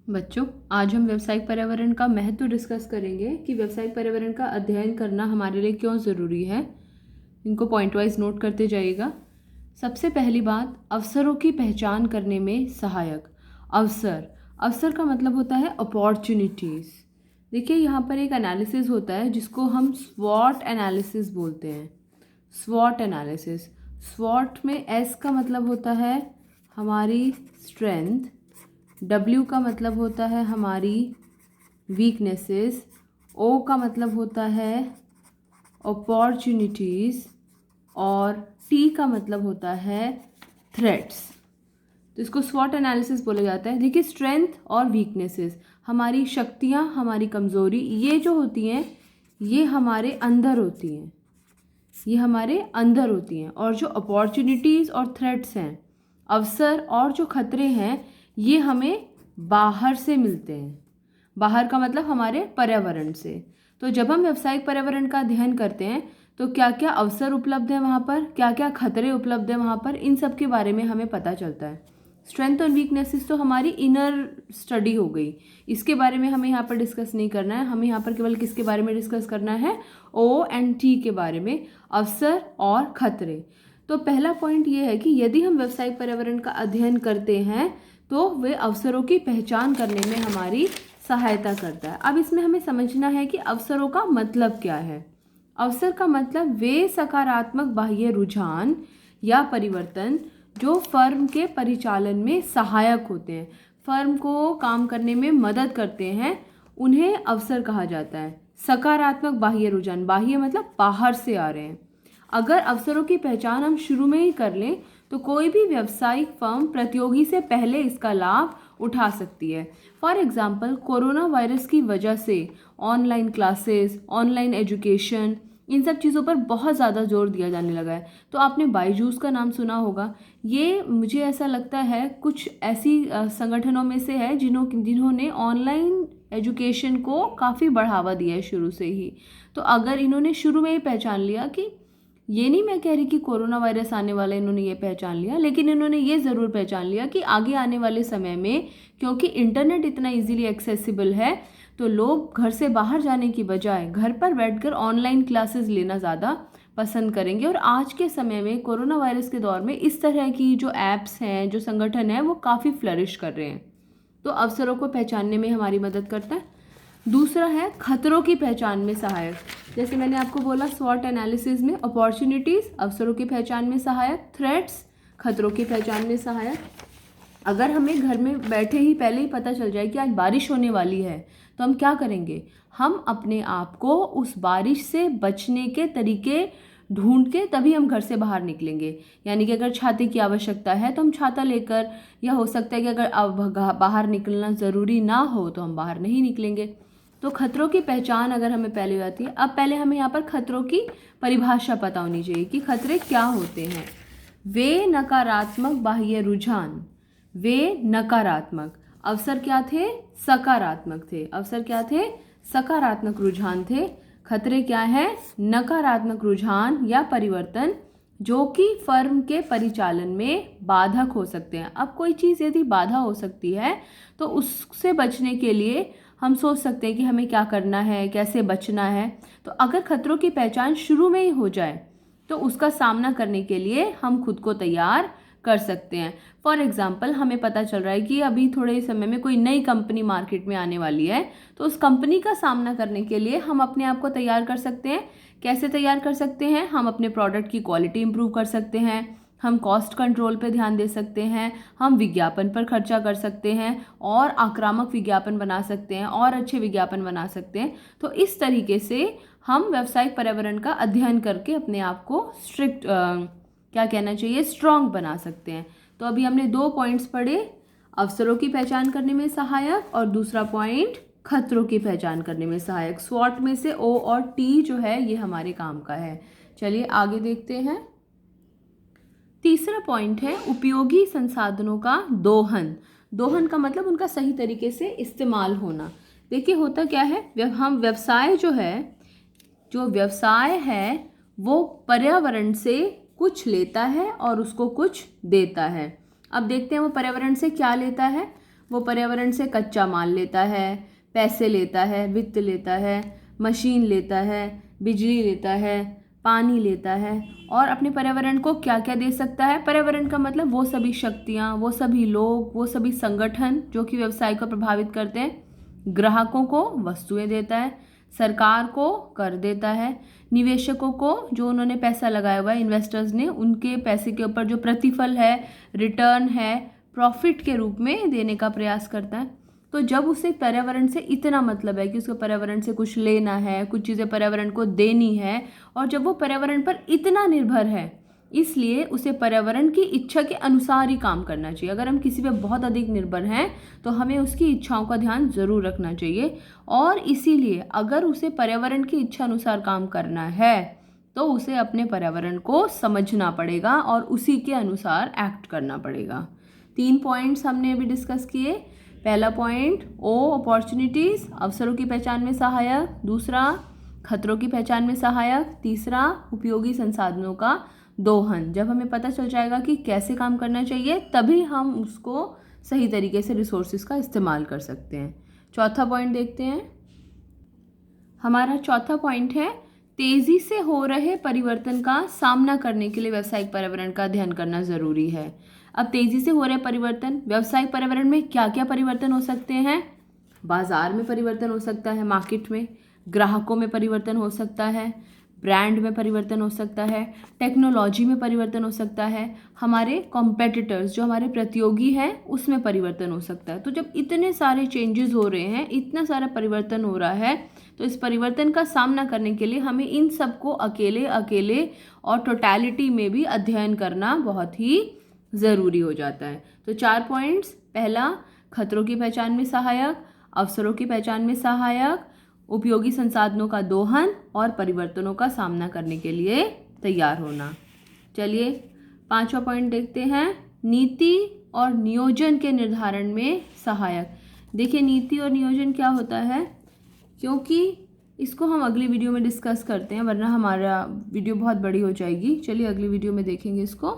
बच्चों, आज हम व्यावसायिक पर्यावरण का महत्व डिस्कस करेंगे कि व्यावसायिक पर्यावरण का अध्ययन करना हमारे लिए क्यों ज़रूरी है। इनको पॉइंट वाइज नोट करते जाइएगा। सबसे पहली बात, अवसरों की पहचान करने में सहायक। अवसर का मतलब होता है अपॉर्चुनिटीज़। देखिए, यहाँ पर एक एनालिसिस होता है जिसको हम स्वॉट एनालिसिस बोलते हैं। स्वॉट एनालिसिस, स्वॉट में एस का मतलब होता है हमारी स्ट्रेंथ, W का मतलब होता है हमारी वीकनेसेस, O का मतलब होता है अपॉर्चुनिटीज़ और T का मतलब होता है थ्रेट्स। तो इसको स्वॉट एनालिसिस बोला जाता है। देखिए, स्ट्रेंथ और वीकनेसेस, हमारी शक्तियाँ, हमारी कमज़ोरी, ये जो होती हैं ये हमारे अंदर होती हैं, ये हमारे अंदर होती हैं। और जो अपॉर्चुनिटीज़ और थ्रेट्स हैं, अवसर और जो खतरे हैं, ये हमें बाहर से मिलते हैं। बाहर का मतलब हमारे पर्यावरण से। तो जब हम व्यावसायिक पर्यावरण का अध्ययन करते हैं तो क्या क्या अवसर उपलब्ध हैं वहाँ पर, क्या क्या खतरे उपलब्ध हैं वहाँ पर, इन सब के बारे में हमें पता चलता है। स्ट्रेंथ और वीकनेसेस तो हमारी इनर स्टडी हो गई, इसके बारे में हमें यहाँ पर डिस्कस नहीं करना है। हमें यहाँ पर केवल किसके बारे में डिस्कस करना है, O एंड T के बारे में, अवसर और खतरे। तो पहला पॉइंट ये है कि यदि हम व्यावसायिक पर्यावरण का अध्ययन करते हैं तो वे अवसरों की पहचान करने में हमारी सहायता करता है। अब इसमें हमें समझना है कि अवसरों का मतलब क्या है। अवसर का मतलब वे सकारात्मक बाह्य रुझान या परिवर्तन जो फर्म के परिचालन में सहायक होते हैं, फर्म को काम करने में मदद करते हैं, उन्हें अवसर कहा जाता है। सकारात्मक बाह्य रुझान, बाह्य मतलब बाहर से आ रहे हैं। अगर अवसरों की पहचान हम शुरू में ही कर लें तो कोई भी व्यावसायिक फर्म प्रतियोगी से पहले इसका लाभ उठा सकती है। फॉर एग्जाम्पल, कोरोना वायरस की वजह से ऑनलाइन क्लासेस, ऑनलाइन एजुकेशन, इन सब चीज़ों पर बहुत ज़्यादा जोर दिया जाने लगा है। तो आपने बायजूस का नाम सुना होगा। ये मुझे ऐसा लगता है कुछ ऐसी संगठनों में से है जिन्होंने ऑनलाइन एजुकेशन को काफ़ी बढ़ावा दिया है शुरू से ही। तो अगर इन्होंने शुरू में ही पहचान लिया कि, ये नहीं मैं कह रही कि कोरोना वायरस आने वाला इन्होंने ये पहचान लिया, लेकिन इन्होंने ये ज़रूर पहचान लिया कि आगे आने वाले समय में क्योंकि इंटरनेट इतना इजीली एक्सेसिबल है तो लोग घर से बाहर जाने की बजाय घर पर बैठकर ऑनलाइन क्लासेस लेना ज़्यादा पसंद करेंगे। और आज के समय में कोरोना वायरस के दौर में इस तरह की जो ऐप्स हैं, जो संगठन हैं, वो काफ़ी फ्लरिश कर रहे हैं। तो अवसरों को पहचानने में हमारी मदद करता है। दूसरा है खतरों की पहचान में सहायक। जैसे मैंने आपको बोला, स्वॉट एनालिसिस में अपॉर्चुनिटीज़ अवसरों की पहचान में सहायक, थ्रेट्स खतरों की पहचान में सहायक। अगर हमें घर में बैठे ही पहले ही पता चल जाए कि आज बारिश होने वाली है तो हम क्या करेंगे, हम अपने आप को उस बारिश से बचने के तरीके ढूंढ के तभी हम घर से बाहर निकलेंगे। यानी कि अगर छाते की आवश्यकता है तो हम छाता लेकर, या हो सकता है कि अगर अब बाहर निकलना ज़रूरी ना हो तो हम बाहर नहीं निकलेंगे। तो खतरों की पहचान अगर हमें पहले हो जाती है। अब पहले हमें यहाँ पर खतरों की परिभाषा पता होनी चाहिए कि खतरे क्या होते हैं। वे नकारात्मक बाह्य रुझान, वे नकारात्मक, अवसर क्या थे, सकारात्मक थे। अवसर क्या थे, सकारात्मक रुझान थे। खतरे क्या है, नकारात्मक रुझान या परिवर्तन जो कि फर्म के परिचालन में बाधक हो सकते हैं। अब कोई चीज़ यदि बाधा हो सकती है तो उससे बचने के लिए हम सोच सकते हैं कि हमें क्या करना है, कैसे बचना है। तो अगर खतरों की पहचान शुरू में ही हो जाए तो उसका सामना करने के लिए हम खुद को तैयार कर सकते हैं। फॉर एग्जाम्पल, हमें पता चल रहा है कि अभी थोड़े समय में कोई नई कंपनी मार्केट में आने वाली है, तो उस कंपनी का सामना करने के लिए हम अपने आप को तैयार कर सकते हैं। कैसे तैयार कर सकते हैं, हम अपने प्रोडक्ट की क्वालिटी इंप्रूव कर सकते हैं, हम कॉस्ट कंट्रोल पे ध्यान दे सकते हैं, हम विज्ञापन पर खर्चा कर सकते हैं और आक्रामक विज्ञापन बना सकते हैं और अच्छे विज्ञापन बना सकते हैं। तो इस तरीके से हम व्यावसायिक पर्यावरण का अध्ययन करके अपने आप को क्या कहना चाहिए, स्ट्रॉन्ग बना सकते हैं। तो अभी हमने 2 पॉइंट्स पढ़े, अवसरों की पहचान करने में सहायक और दूसरा पॉइंट खतरों की पहचान करने में सहायक। स्वॉट में से O और T जो है ये हमारे काम का है। चलिए आगे देखते हैं। तीसरा पॉइंट है उपयोगी संसाधनों का दोहन। दोहन का मतलब उनका सही तरीके से इस्तेमाल होना। देखिए, होता क्या है, हम व्यवसाय जो व्यवसाय है वो पर्यावरण से कुछ लेता है और उसको कुछ देता है। अब देखते हैं वो पर्यावरण से क्या लेता है। वो पर्यावरण से कच्चा माल लेता है, पैसे लेता है, वित्त लेता है, मशीन लेता है, बिजली लेता है, पानी लेता है और अपने पर्यावरण को क्या क्या दे सकता है। पर्यावरण का मतलब वो सभी शक्तियाँ, वो सभी लोग, वो सभी संगठन जो कि व्यवसाय को प्रभावित करते हैं। ग्राहकों को वस्तुएं देता है, सरकार को कर देता है, निवेशकों को जो उन्होंने पैसा लगाया हुआ है, इन्वेस्टर्स ने, उनके पैसे के ऊपर जो प्रतिफल है, रिटर्न है, प्रॉफिट के रूप में देने का प्रयास करता है। तो जब उसे पर्यावरण से इतना मतलब है कि उसको पर्यावरण से कुछ लेना है, कुछ चीज़ें पर्यावरण को देनी है, और जब वो पर्यावरण पर इतना निर्भर है, इसलिए उसे पर्यावरण की इच्छा के अनुसार ही काम करना चाहिए। अगर हम किसी पे बहुत अधिक निर्भर हैं तो हमें उसकी इच्छाओं का ध्यान ज़रूर रखना चाहिए, और इसीलिए अगर उसे पर्यावरण की इच्छा अनुसार काम करना है तो उसे अपने पर्यावरण को समझना पड़ेगा और उसी के अनुसार एक्ट करना पड़ेगा। 3 पॉइंट्स हमने अभी डिस्कस किए। पहला पॉइंट, ओ अपॉर्चुनिटीज़, अवसरों की पहचान में सहायक। दूसरा, खतरों की पहचान में सहायक। तीसरा, उपयोगी संसाधनों का दोहन। जब हमें पता चल जाएगा कि कैसे काम करना चाहिए तभी हम उसको सही तरीके से रिसोर्सेज का इस्तेमाल कर सकते हैं। चौथा पॉइंट देखते हैं। हमारा चौथा पॉइंट है, तेज़ी से हो रहे परिवर्तन का सामना करने के लिए व्यावसायिक पर्यावरण का अध्ययन करना ज़रूरी है। अब तेज़ी से हो रहे परिवर्तन, व्यावसायिक पर्यावरण में क्या क्या परिवर्तन हो सकते हैं? बाजार में परिवर्तन हो सकता है, मार्केट में, ग्राहकों में परिवर्तन हो सकता है, ब्रांड में परिवर्तन हो सकता है, टेक्नोलॉजी में परिवर्तन हो सकता है, हमारे कॉम्पेटिटर्स जो हमारे प्रतियोगी हैं उसमें परिवर्तन हो सकता है। तो जब इतने सारे चेंजेस हो रहे हैं, इतना सारा परिवर्तन हो रहा है, तो इस परिवर्तन का सामना करने के लिए हमें इन सबको अकेले अकेले और टोटलिटी में भी अध्ययन करना बहुत ही ज़रूरी हो जाता है। तो 4 पॉइंट्स। पहला, खतरों की पहचान में सहायक, अवसरों की पहचान में सहायक, उपयोगी संसाधनों का दोहन और परिवर्तनों का सामना करने के लिए तैयार होना। चलिए 5वां पॉइंट देखते हैं, नीति और नियोजन के निर्धारण में सहायक। देखिए नीति और नियोजन क्या होता है, क्योंकि इसको हम अगली वीडियो में डिस्कस करते हैं, वरना हमारा वीडियो बहुत बड़ी हो जाएगी। चलिए अगली वीडियो में देखेंगे इसको।